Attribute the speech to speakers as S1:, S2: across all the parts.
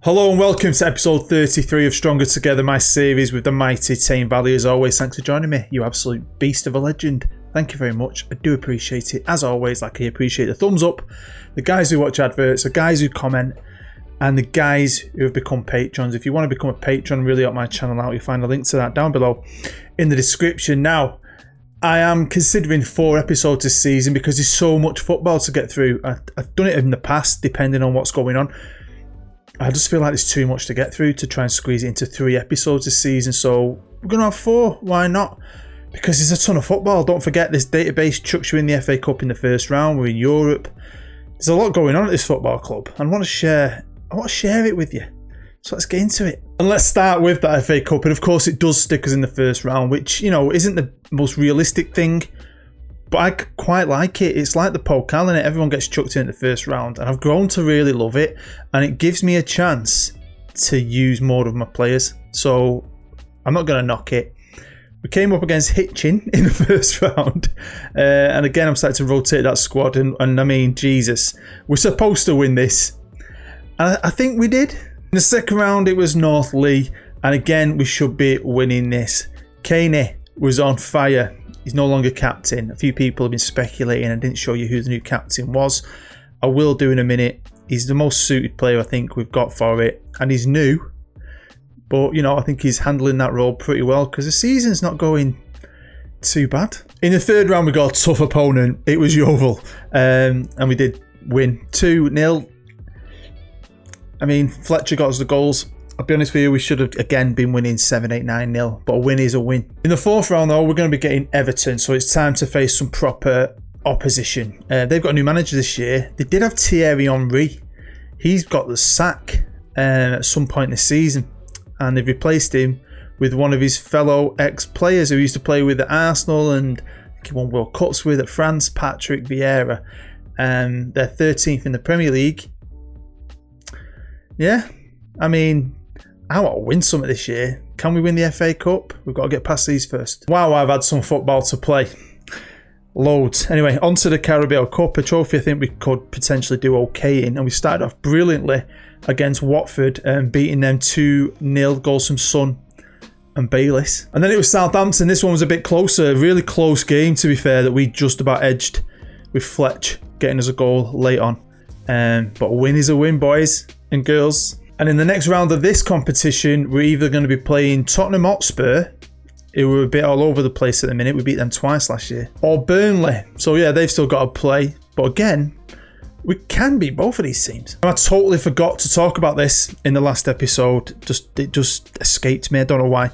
S1: Hello and welcome to episode 33 of Stronger Together, my series with the mighty Tame Valley. As always, thanks for joining me, you absolute beast of a legend. Thank you very much. I do appreciate it. As always, I appreciate the thumbs up, the guys who watch adverts, the guys who comment, and the guys who have become patrons. If you want to become a patron, really help my channel out, you'll find a link to that down below in the description. Now, I am considering 4 episodes this season because there's so much football to get through. I've done it in the past, depending on what's going on. I just feel like there's too much to get through to try and squeeze it into 3 episodes this season. So we're going to have 4. Why not? Because there's a ton of football. Don't forget, this database chucks you in the FA Cup in the first round. We're in Europe. There's a lot going on at this football club. And I want to share it with you. So let's get into it. And let's start with that FA Cup. And of course, it does stick us in the first round, which, you know, isn't the most realistic thing. But I quite like it. It's like the pokal, innit? Everyone gets chucked in the first round. And I've grown to really love it. And it gives me a chance to use more of my players. So I'm not going to knock it. We came up against Hitchin in the first round. And again, I'm starting to rotate that squad. And I mean, Jesus, we're supposed to win this. And I think we did. In the second round, it was North Lee. And again, we should be winning this. Tame was on fire. He's no longer captain. A few people have been speculating. I didn't show you who the new captain was. I will do in a minute. He's the most suited player I think we've got for it. And he's new. But, you know, I think he's handling that role pretty well because the season's not going too bad. In the third round, we got a tough opponent. It was Yeovil. And we did win 2-0. I mean, Fletcher got us the goals. I'll be honest with you, we should have again been winning 7-8, 9-0, but a win is a win. In the fourth round though, we're going to be getting Everton, so it's time to face some proper opposition. They've got a new manager this year. They did have Thierry Henry. He's got the sack at some point this season, and they've replaced him with one of his fellow ex-players who used to play with at Arsenal and he won World Cups with at France, Patrick Vieira. They're 13th in the Premier League. Yeah, I mean, I want to win something this year. Can we win the FA Cup? We've got to get past these first. Wow, I've had some football to play. Loads. Anyway, on to the Carabao Cup, a trophy I think we could potentially do okay in. And we started off brilliantly against Watford, beating them 2-0, goals from Son and Bayliss. And then it was Southampton. This one was a bit closer. Really close game, to be fair, that we just about edged with Fletch getting us a goal late on. But a win is a win, boys and girls. And in the next round of this competition, we're either going to be playing Tottenham Hotspur, who were a bit all over the place at the minute. We beat them twice last year. Or Burnley. So yeah, they've still got to play. But again, we can beat both of these teams. I totally forgot to talk about this in the last episode. It just escaped me. I don't know why.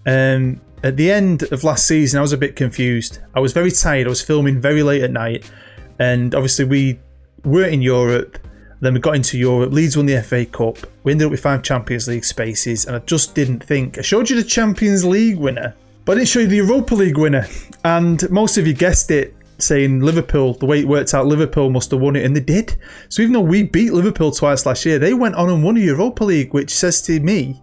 S1: At the end of last season, I was a bit confused. I was very tired. I was filming very late at night. And obviously we were in Europe. Then we got into Europe. Leeds won the FA Cup. We ended up with 5 Champions League spaces. And I just didn't think. I showed you the Champions League winner, but I didn't show you the Europa League winner. And most of you guessed it, saying Liverpool. The way it worked out, Liverpool must have won it. And they did. So even though we beat Liverpool twice last year, they went on and won a Europa League, which says to me,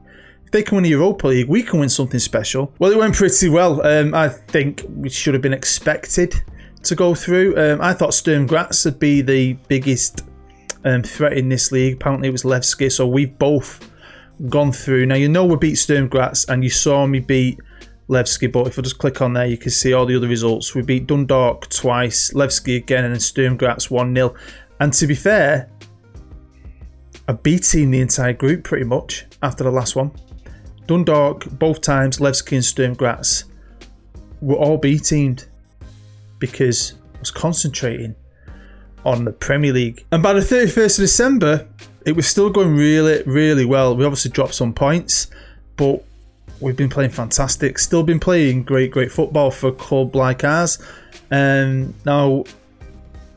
S1: if they can win a Europa League, we can win something special. Well, it went pretty well. I think we should have been expected to go through. I thought Sturm Graz would be the biggest threat in this league. Apparently it was Levski, so we've both gone through. Now, you know we beat Sturm Graz and you saw me beat Levski, but if I just click on there, you can see all the other results. We beat Dundalk twice, Levski again, and then Sturm Graz 1-0. And to be fair, I beaten the entire group pretty much after the last one. Dundalk both times, Levski and Sturm Graz were all B-teamed because I was concentrating on the Premier League. And by the 31st of December, it was still going really, really well. We obviously dropped some points, but we've been playing fantastic. Still been playing great football for a club like ours. Now,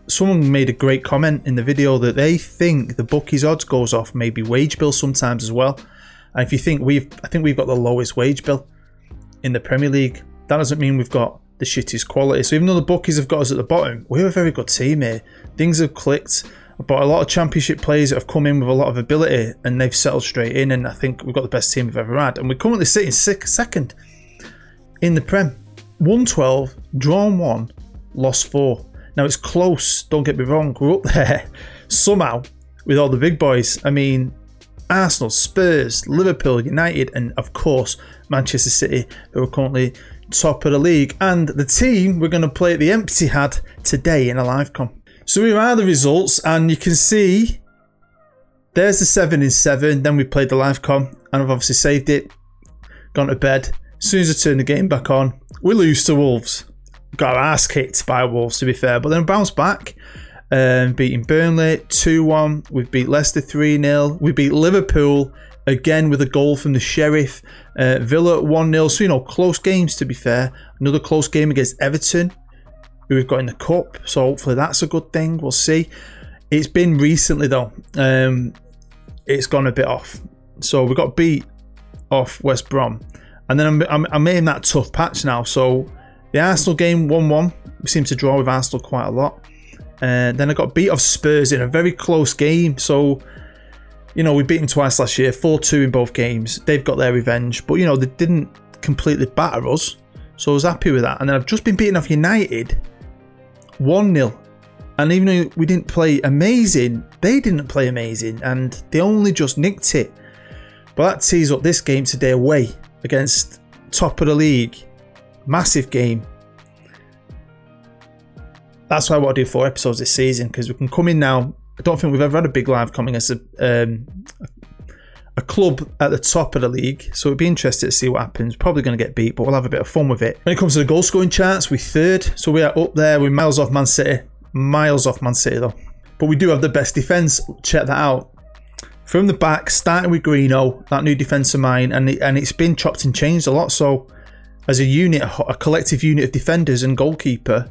S1: someone made a great comment in the video that they think the bookies odds goes off maybe wage bill sometimes as well. And if you think I think we've got the lowest wage bill in the Premier League. That doesn't mean we've got the shittiest quality. So even though the bookies have got us at the bottom, we're a very good team here. Things have clicked. But a lot of championship players that have come in with a lot of ability and they've settled straight in, and I think we've got the best team we've ever had. And we're currently sitting second in the Prem. 1-12, drawn 1, lost 4. Now it's close, don't get me wrong, we're up there somehow with all the big boys. I mean, Arsenal, Spurs, Liverpool, United, and of course Manchester City, who are currently top of the league. And the team we're going to play at the Etihad today in a live com. So here are the results, and you can see there's the 7-7. Then we played the live com, and I've obviously saved it, gone to bed. As soon as I turn the game back on, we lose to Wolves. Got our ass kicked by Wolves, to be fair, but then bounced back, beating Burnley 2-1. We beat Leicester 3-0. We beat Liverpool again with a goal from the Sheriff. Villa 1-0. So, you know, close games, to be fair. Another close game against Everton, who we've got in the cup. So hopefully that's a good thing. We'll see. It's been recently though. It's gone a bit off. So we got beat off West Brom, and then I'm in that tough patch now. So the Arsenal game 1-1. We seem to draw with Arsenal quite a lot. Then I got beat off Spurs in a very close game. So, you know, we beat them twice last year, 4-2 in both games. They've got their revenge, but you know, they didn't completely batter us. So I was happy with that. And then I've just been beaten off United 1-0. And even though we didn't play amazing, they didn't play amazing, and they only just nicked it. But that tees up this game today away against top of the league. Massive game. That's why I want to do 4 episodes this season, because we can come in now. I don't think we've ever had a big live coming as a club at the top of the league, so it'd be interesting to see what happens. Probably going to get beat, but we'll have a bit of fun with it. When it comes to the goal scoring charts, we're 3rd, so we are up there. We're miles off Man City. Miles off Man City though. But we do have the best defence. Check that out. From the back, starting with Greeno, that new defence of mine, and it's been chopped and changed a lot. So as a unit, a collective unit of defenders and goalkeeper,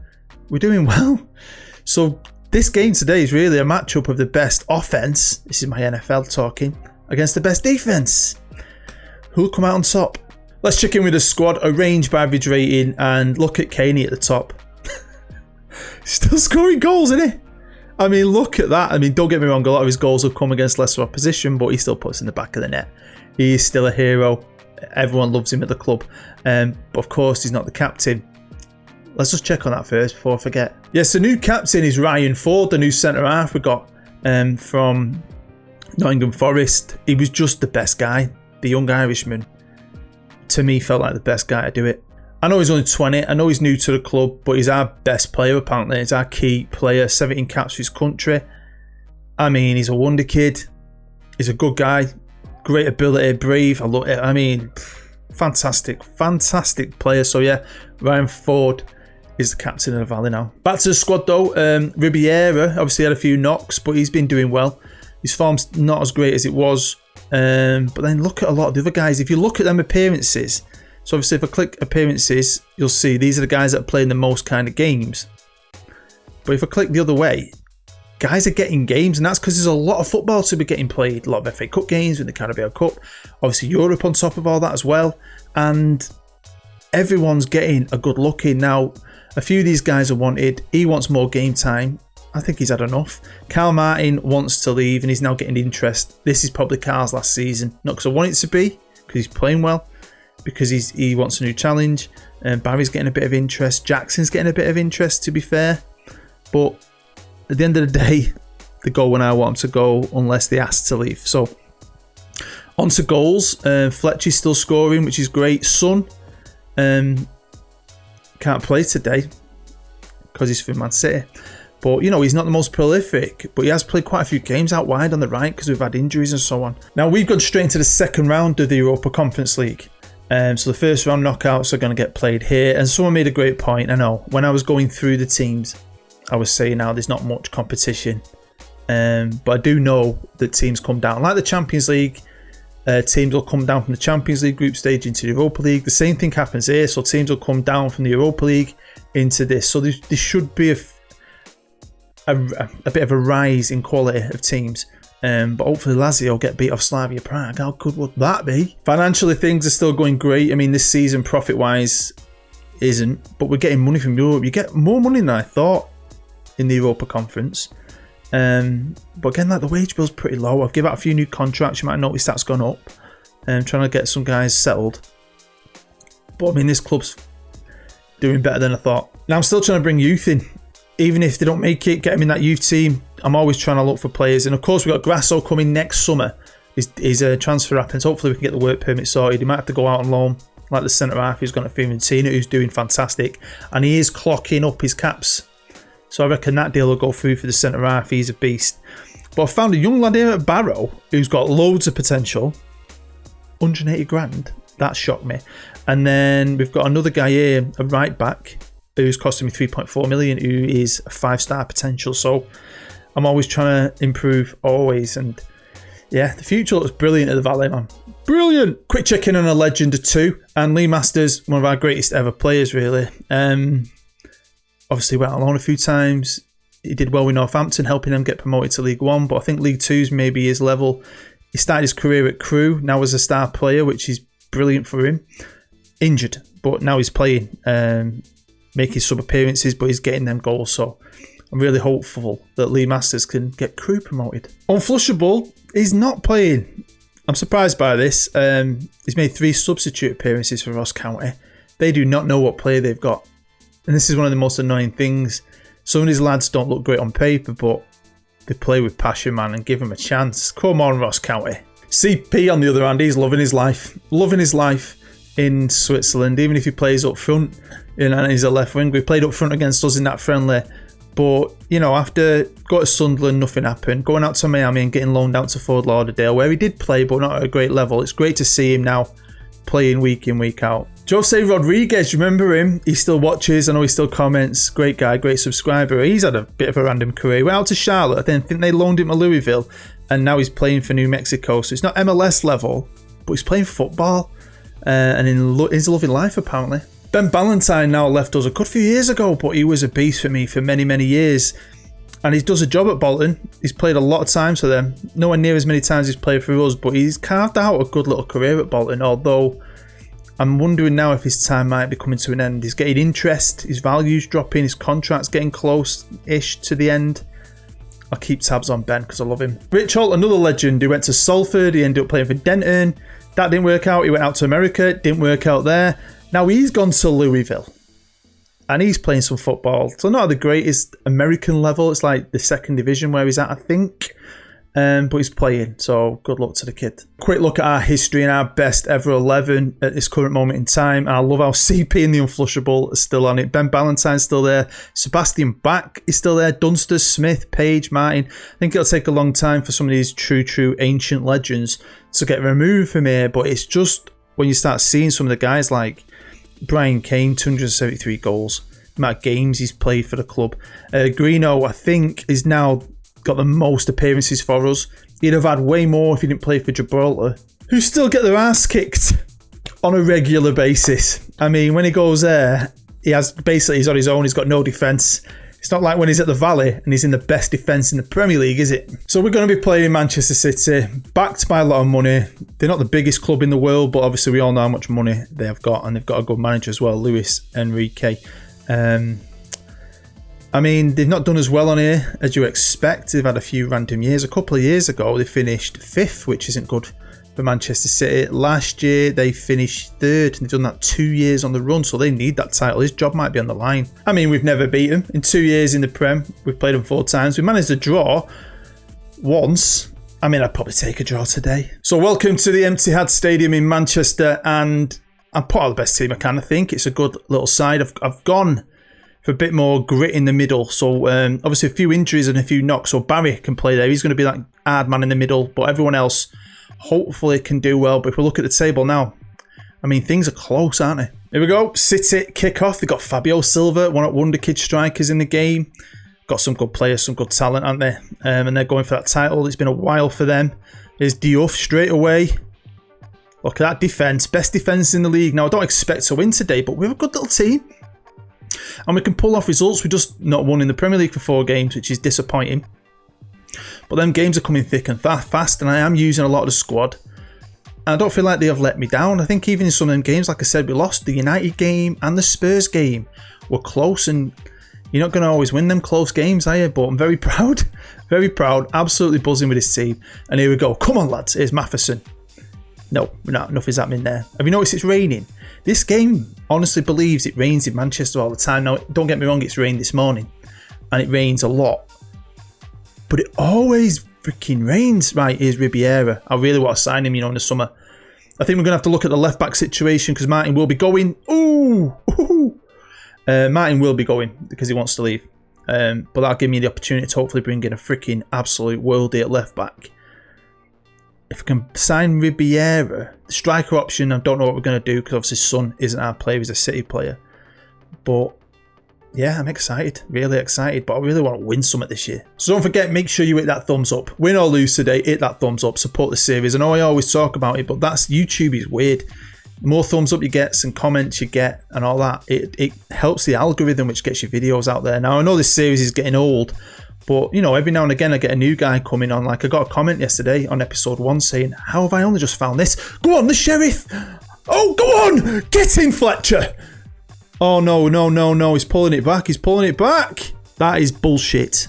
S1: we're doing well. So this game today is really a matchup of the best offence, this is my NFL talking, against the best defence. Who'll come out on top? Let's check in with the squad, arranged by average rating, and look at Caney at the top. Still scoring goals, isn't he? I mean, look at that. I mean, don't get me wrong, a lot of his goals have come against lesser opposition, but he still puts in the back of the net. He is still a hero. Everyone loves him at the club. But of course, he's not the captain. Let's just check on that first before I forget. Yes, the new captain is Ryan Ford, the new centre-half we got from Nottingham Forest. He was just the best guy. The young Irishman, to me, felt like the best guy to do it. I know he's only 20, I know he's new to the club, but he's our best player apparently. He's our key player, 17 caps for his country. I mean, he's a wonder kid. He's a good guy, great ability, brave. I love it. I mean, fantastic player. So yeah, Ryan Ford is the captain of the Valley now. Back to the squad though. Ribeira obviously had a few knocks, but he's been doing well. His form's not as great as it was. But then look at a lot of the other guys. If you look at them appearances, so obviously if I click appearances, you'll see these are the guys that are playing the most kind of games. But if I click the other way, guys are getting games, and that's because there's a lot of football to be getting played. A lot of FA Cup games with the Carabao Cup. Obviously Europe on top of all that as well. And everyone's getting a good look in. Now, a few of these guys are wanted. He wants more game time. I think he's had enough. Carl Martin wants to leave, and he's now getting interest. This is probably Carl's last season. Not because I want it to be, because he's playing well, because he wants a new challenge. Barry's getting a bit of interest. Jackson's getting a bit of interest, to be fair. But at the end of the day, they go when I want them to go, unless they ask to leave. So, on to goals. Fletcher's still scoring, which is great. Son can't play today because he's for Man City. But, you know, he's not the most prolific, but he has played quite a few games out wide on the right because we've had injuries and so on. Now, we've gone straight into the second round of the Europa Conference League. So the first round knockouts are going to get played here. And someone made a great point. I know, when I was going through the teams, I was saying now there's not much competition. But I do know that teams come down. Like the Champions League, teams will come down from the Champions League group stage into the Europa League. The same thing happens here. So teams will come down from the Europa League into this. So there should be a bit of a rise in quality of teams. But hopefully Lazio will get beat off Slavia Prague. How good would that be? Financially, things are still going great. I mean, this season, profit-wise, isn't. But we're getting money from Europe. You get more money than I thought in the Europa Conference. But again, like the wage bill's pretty low. I've given out a few new contracts. You might notice that's gone up. Trying to get some guys settled. But I mean, this club's doing better than I thought. Now, I'm still trying to bring youth in. Even if they don't make it, get them in that youth team. I'm always trying to look for players. And of course, we've got Grasso coming next summer. his transfer happens. Hopefully we can get the work permit sorted. He might have to go out on loan, like the centre half who's gone to Fiorentina, who's doing fantastic, and he is clocking up his caps. So I reckon that deal will go through for the centre half. He's a beast. But I found a young lad here at Barrow who's got loads of potential. 180 grand. That shocked me. And then we've got another guy here, a right back, who's costing me 3.4 million, who is a 5-star potential. So I'm always trying to improve, always. And yeah, the future looks brilliant at the Valley, man. Brilliant. Quick check in on a legend or two. And Lee Masters, one of our greatest ever players, really. Obviously went on loan a few times. He did well with Northampton, helping them get promoted to League One. But I think League Two's maybe his level. He started his career at Crewe, now as a star player, which is brilliant for him. Injured, but now he's playing, making sub appearances, but he's getting them goals. So I'm really hopeful that Lee Masters can get Crewe promoted. Unflushable, he's not playing. I'm surprised by this. He's made 3 substitute appearances for Ross County. They do not know what player they've got. And this is one of the most annoying things. Some of these lads don't look great on paper, but they play with passion, man, and give them a chance. Come on, Ross County. CP, on the other hand, he's loving his life. Loving his life in Switzerland, even if he plays up front. You know, and he's a left wing. We played up front against us in that friendly. But, you know, after going to Sunderland, nothing happened. Going out to Miami and getting loaned out to Fort Lauderdale, where he did play, but not at a great level. It's great to see him now playing week in, week out. Jose Rodriguez, remember him? He still watches. I know he still comments. Great guy, great subscriber. He's had a bit of a random career. He went out to Charlotte. I think they loaned him to Louisville, and now he's playing for New Mexico. So it's not MLS level, but he's playing football, and he's loving life apparently. Ben Ballantyne now left us a good few years ago, but he was a beast for me for many, many years. And he does a job at Bolton. He's played a lot of times for them. Nowhere near as many times he's played for us, but he's carved out a good little career at Bolton, although I'm wondering now if his time might be coming to an end. He's getting interest, his value's dropping, his contract's getting close-ish to the end. I'll keep tabs on Ben because I love him. Rich Holt, another legend who went to Salford. He ended up playing for Denton. That didn't work out. He went out to America. Didn't work out there. Now he's gone to Louisville. And he's playing some football. So not at the greatest American level. It's like the 2nd division where he's at, I think. But he's playing, so good luck to the kid. Quick look at our history and our best ever 11 at this current moment in time. I love how CP and the Unflushable are still on it. Ben Ballantyne's still there. Sebastian Bach is still there. Dunster, Smith, Page, Martin. I think it'll take a long time for some of these true ancient legends to get removed from here. But it's just when you start seeing some of the guys like Brian Kane, 273 goals. The amount of games he's played for the club. Greeno, I think, is now got the most appearances for us. He'd have had way more if he didn't play for Gibraltar, who still get their ass kicked on a regular basis. I mean, when he goes there, he's on his own. He's got no defence. It's not like when he's at the Valley and he's in the best defence in the Premier League, is it? So we're going to be playing Manchester City, backed by a lot of money. They're not the biggest club in the world, but obviously we all know how much money they have got, and they've got a good manager as well, Luis Enrique. I mean, they've not done as well on here as you expect. They've had a few random years. A couple of years ago, they finished 5th, which isn't good for Manchester City. Last year, they finished 3rd, and they've done that 2 years on the run, so they need that title. His job might be on the line. I mean, we've never beat them. In 2 years in the Prem, we've played them 4 times. We managed to draw once. I mean, I'd probably take a draw today. So welcome to the Etihad Stadium in Manchester, and I put out the best team I can, I think. It's a good little side. I've gone for a bit more grit in the middle. So obviously a few injuries and a few knocks. So Barry can play there. He's going to be that hard man in the middle. But everyone else hopefully can do well. But if we look at the table now, I mean, things are close, aren't they? Here we go. City kick-off. They've got Fabio Silva, one of WONDERKIDS strikers in the game. Got some good players, some good talent, aren't they? And they're going for that title. It's been a while for them. There's Diouf straight away. Look at that defence. Best defence in the league. Now, I don't expect to win today, but we have a good little team. And we can pull off results. We've just not won in the Premier League for 4 games, which is disappointing. But them games are coming thick and fast, and I am using a lot of the squad. And I don't feel like they have let me down. I think even in some of them games, like I said, we lost the United game and the Spurs game. We're close, and you're not going to always win them close games, are you? But I'm very proud. Very proud. Absolutely buzzing with this team. And here we go. Come on, lads. Here's Matheson. No, nothing's happening there. Have you noticed it's raining? This game honestly believes it rains in Manchester all the time. Now, don't get me wrong, it's rained this morning and it rains a lot. But it always freaking rains. Right, here's Ribeira. I really want to sign him, you know, in the summer. I think we're going to have to look at the left-back situation because Martin will be going. Ooh! Martin will be going because he wants to leave. But that'll give me the opportunity to hopefully bring in a freaking absolute worldie at left-back. If I can sign Ribeira, the striker option, I don't know what we're going to do because obviously Son isn't our player, he's a City player. But yeah, I'm excited, really excited, but I really want to win something this year. So don't forget, make sure you hit that thumbs up. Win or lose today, hit that thumbs up, support the series. I know I always talk about it, but that's YouTube is weird. The more thumbs up you get and comments you get and all that, it helps the algorithm, which gets your videos out there. Now, I know this series is getting old, but, you know, every now and again I get a new guy coming on. Like, I got a comment yesterday on episode 1 saying, how have I only just found this? Go on, the Sheriff! Oh, go on! Get in, Fletcher! Oh, no. He's pulling it back. He's pulling it back. That is bullshit.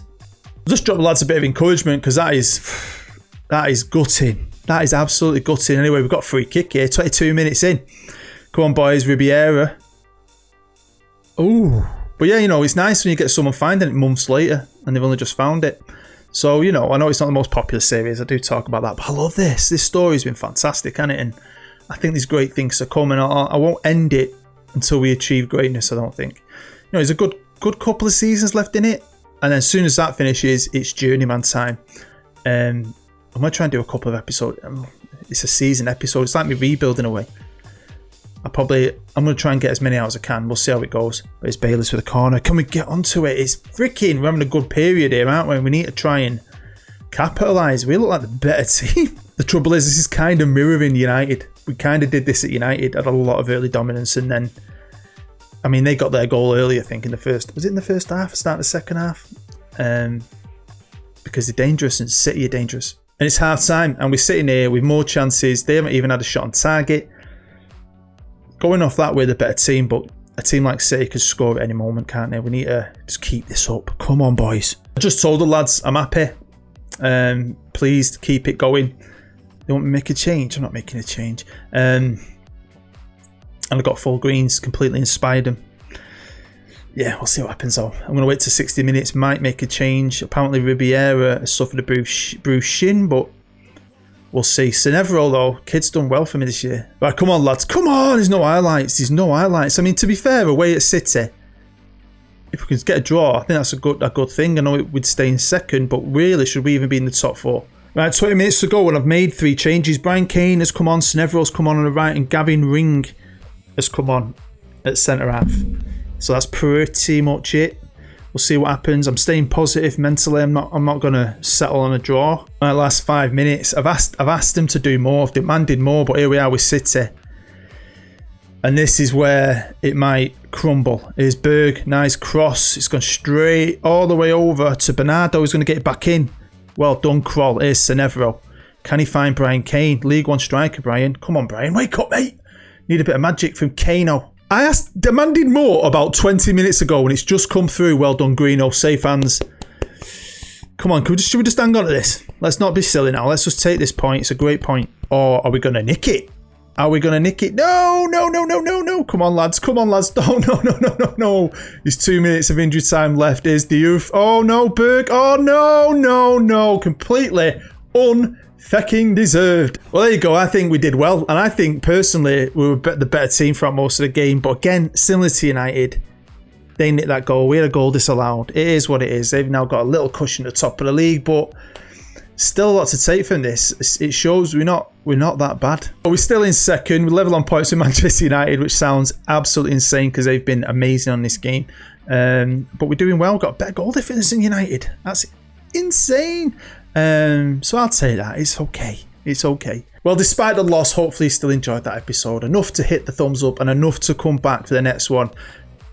S1: Just drop the lads a bit of encouragement because that is gutting. That is absolutely gutting. Anyway, we've got a free kick here. 22 minutes in. Come on, boys. Ribeira. Ooh. But yeah, you know, it's nice when you get someone finding it months later and they've only just found it. So, you know, I know it's not the most popular series. I do talk about that. But I love this. This story's been fantastic, hasn't it? And I think there's great things to come. And I won't end it until we achieve greatness, I don't think. You know, there's a good couple of seasons left in it. And then as soon as that finishes, it's Journeyman time. I'm going to try and do a couple of episodes. It's a season episode. It's like me rebuilding away. I'm going to try and get as many out as I can. We'll see how it goes. But it's Bayless with a corner. Can we get onto it? It's freaking, we're having a good period here, aren't we? We need to try and capitalise. We look like the better team. The trouble is, this is kind of mirroring United. We kind of did this at United, had a lot of early dominance, and then, I mean, they got their goal early, I think, in the first, was it in the first half, start of the second half? Because they're dangerous and City are dangerous. And it's half time, and we're sitting here with more chances. They haven't even had a shot on target. Going off that, we're the better team, but a team like City can score at any moment, can't they? We need to just keep this up. Come on, boys. I just told the lads I'm happy. Please keep it going. They want me to make a change. I'm not making a change. And I got full greens, completely inspired them. Yeah, we'll see what happens though. I'm going to wait to 60 minutes, might make a change. Apparently Ribeira has suffered a bruised shin, but we'll see. Cinevero though, kid's done well for me this year. Right, come on lads, come on! There's no highlights, I mean, to be fair, away at City, if we can get a draw, I think that's a good thing. I know it would stay in second, but really, should we even be in the top 4? Right, 20 minutes to go and I've made 3 changes. Brian Kane has come on, Cinevero's come on the right, and Gavin Ring has come on at centre half. So that's pretty much it. We'll see what happens. I'm staying positive mentally. I'm not going to settle on a draw. Right, last 5 minutes. I've asked them to do more. I've demanded more, but here we are with City. And this is where it might crumble. Here's Berg, nice cross. It's gone straight all the way over to Bernardo. He's going to get it back in. Well done, Kroll. Here's Cinevero. Can he find Brian Kane? League 1 striker, Brian. Come on, Brian. Wake up, mate. Need a bit of magic from Kano. I demanded more about 20 minutes ago and it's just come through. Well done, Greeno. Safe hands. Come on, should we just hang on to this? Let's not be silly now. Let's just take this point. It's a great point. Or are we going to nick it? Are we going to nick it? No. Come on, lads. No. There's 2 minutes of injury time left. Here's Diouf. Oh, no, Berg. Oh, no. Completely unfucking deserved. Well, there you go. I think we did well. And I think, personally, we were the better team throughout most of the game. But again, similar to United, they nicked that goal. We had a goal disallowed. It is what it is. They've now got a little cushion at the top of the league. But still a lot to take from this. It shows we're not that bad. But we're still in second. We're level on points with Manchester United, which sounds absolutely insane because they've been amazing on this game. But we're doing well. We've got a better goal difference than United. That's insane. So I'll say that. It's okay. Well, despite the loss, hopefully you still enjoyed that episode. Enough to hit the thumbs up and enough to come back for the next one.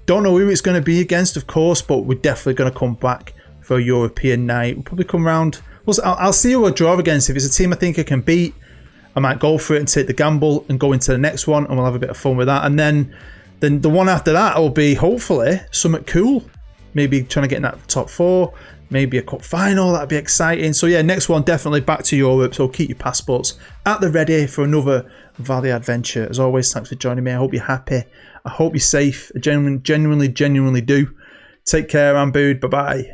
S1: Don't know who it's going to be against, of course, but we're definitely going to come back for a European night. We'll probably come round. I'll see who I draw against. If it's a team I think I can beat, I might go for it and take the gamble and go into the next one, and we'll have a bit of fun with that. And then the one after that will be hopefully something cool. Maybe trying to get in that top 4, maybe a cup final. That'd be exciting. So yeah, next one definitely back to Europe. So keep your passports at the ready for another Valley adventure. As always, thanks for joining me. I hope you're happy. I hope you're safe. I genuinely do. Take care, I'm Booed. Bye bye.